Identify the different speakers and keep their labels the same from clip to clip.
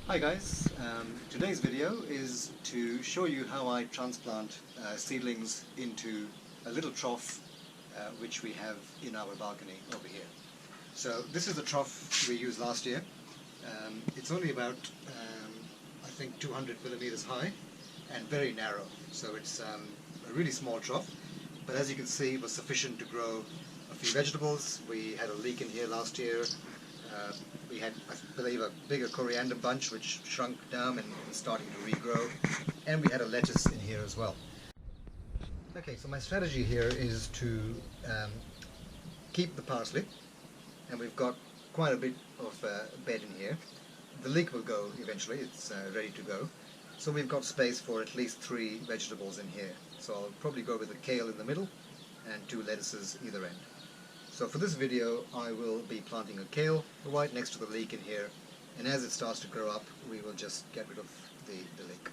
Speaker 1: Hi guys, today's video is to show you how I transplant seedlings into a little trough which we have in our balcony over here. So this is the trough we used last year. It's only about I think 200 millimeters high and very narrow, so it's a really small trough, but as you can see it was sufficient to grow a few vegetables. We had a leek in here last year. We had, I believe, a bigger coriander bunch which shrunk down and is starting to regrow, and we had a lettuce in here as well. Okay, so my strategy here is to keep the parsley, and we've got quite a bit of bed in here. The leek will go eventually, it's ready to go, so we've got space for at least 3 vegetables in here. So I'll probably go with a kale in the middle and 2 lettuces either end. So for this video I will be planting a kale right next to the leek in here, and as it starts to grow up we will just get rid of the leek.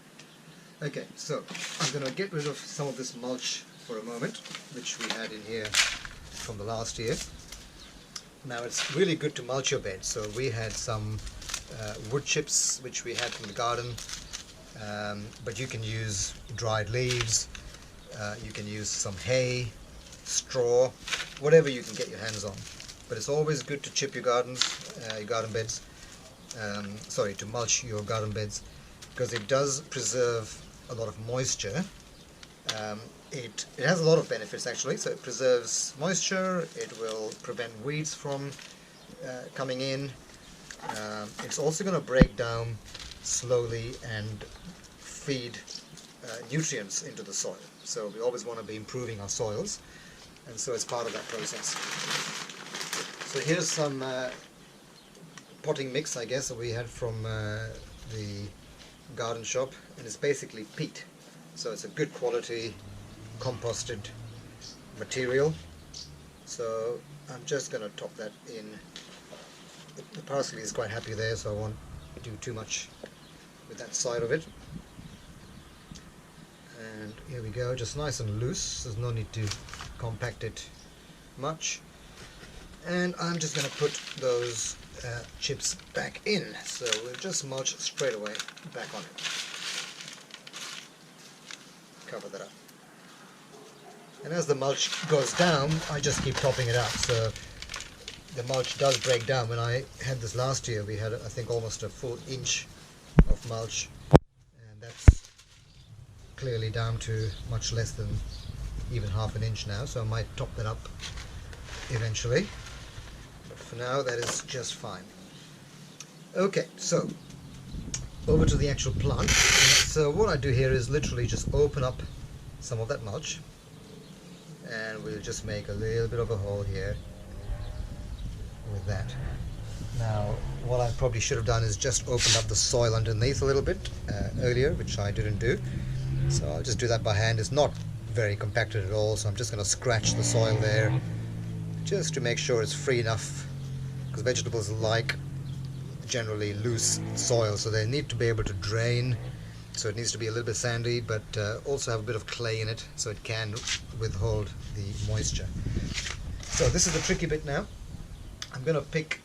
Speaker 1: Okay, so I'm going to get rid of some of this mulch for a moment, which we had in here from the last year. Now it's really good to mulch your bed, so we had some wood chips which we had from the garden, but you can use dried leaves, you can use some hay, straw, whatever you can get your hands on. But it's always good to chip your gardens, your garden beds, to mulch your garden beds, because it does preserve a lot of moisture. It has a lot of benefits actually. So it preserves moisture, it will prevent weeds from coming in. It's also going to break down slowly and feed nutrients into the soil. So we always want to be improving our soils, and so it's part of that process. So here's some potting mix, I guess, that we had from the garden shop, and it's basically peat. So it's a good quality composted material. So I'm just going to top that in. The parsley is quite happy there, so I won't do too much with that side of it. And here we go, just nice and loose, there's no need to compact it much. And I'm just going to put those chips back in, so we'll just mulch straight away back on it. Cover that up. And as the mulch goes down, I just keep topping it up, so the mulch does break down. When I had this last year, we had, I think, almost a full inch of mulch, and that's clearly down to much less than even half an inch now, so I might top that up eventually, but for now that is just fine. Okay, so over to the actual plant. So what I do here is literally just open up some of that mulch, and we'll just make a little bit of a hole here with that. Now what I probably should have done is just opened up the soil underneath a little bit earlier, which I didn't do. So I'll just do that by hand. It's not very compacted at all, so I'm just going to scratch the soil there just to make sure it's free enough, because vegetables like generally loose soil, so they need to be able to drain. So it needs to be a little bit sandy, but also have a bit of clay in it so it can withhold the moisture. So this is the tricky bit now. I'm going to pick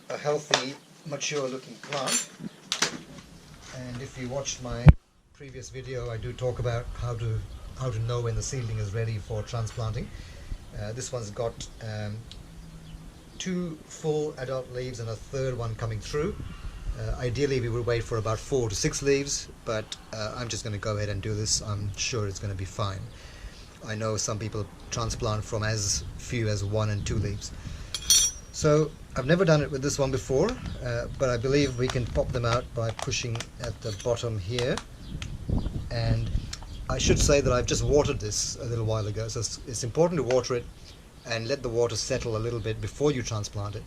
Speaker 1: a healthy, mature looking plant. And if you watched my previous video, I do talk about how to know when the seedling is ready for transplanting. This one's got 2 full adult leaves and a 3rd one coming through. Ideally we would wait for about 4 to 6 leaves, but I'm just going to go ahead and do this. I'm sure it's going to be fine. I know some people transplant from as few as 1 and 2 leaves. So I've never done it with this one before, but I believe we can pop them out by pushing at the bottom here. And I should say that I've just watered this a little while ago, so it's important to water it and let the water settle a little bit before you transplant it,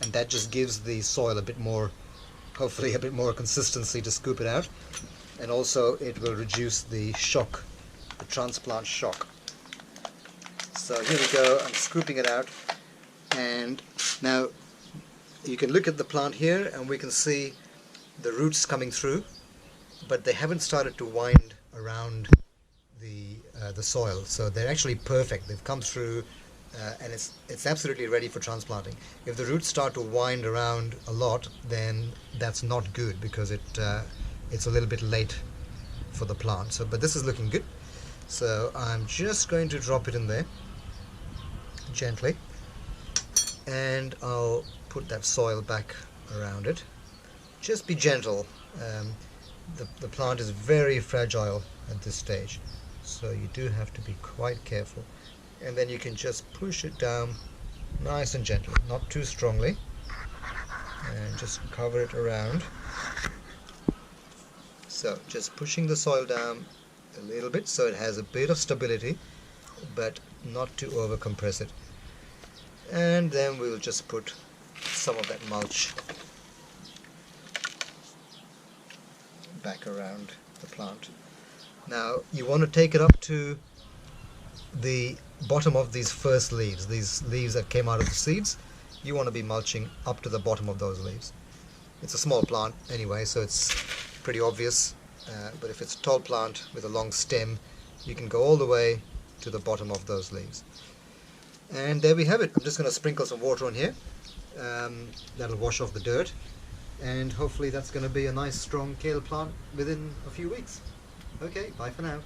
Speaker 1: and that just gives the soil a bit more, hopefully a bit more consistency to scoop it out, and also it will reduce the shock, the transplant shock. So here we go, I'm scooping it out, and now you can look at the plant here and we can see the roots coming through, but they haven't started to wind around the soil, so they're actually perfect. They've come through and it's absolutely ready for transplanting. If the roots start to wind around a lot, then that's not good, because it's a little bit late for the plant. So, but this is looking good. So I'm just going to drop it in there gently, and I'll put that soil back around it. Just be gentle. The plant is very fragile at this stage, so you do have to be quite careful. And then you can just push it down nice and gently, not too strongly, and just cover it around. So just pushing the soil down a little bit so it has a bit of stability, but not to over compress it. And then we'll just put some of that mulch back around the plant. Now you want to take it up to the bottom of these first leaves, these leaves that came out of the seeds. You want to be mulching up to the bottom of those leaves. It's a small plant anyway, so it's pretty obvious, but if it's a tall plant with a long stem, you can go all the way to the bottom of those leaves. And there we have it. I'm just going to sprinkle some water on here. That'll wash off the dirt, and hopefully that's going to be a nice strong kale plant within a few weeks. Okay, bye for now.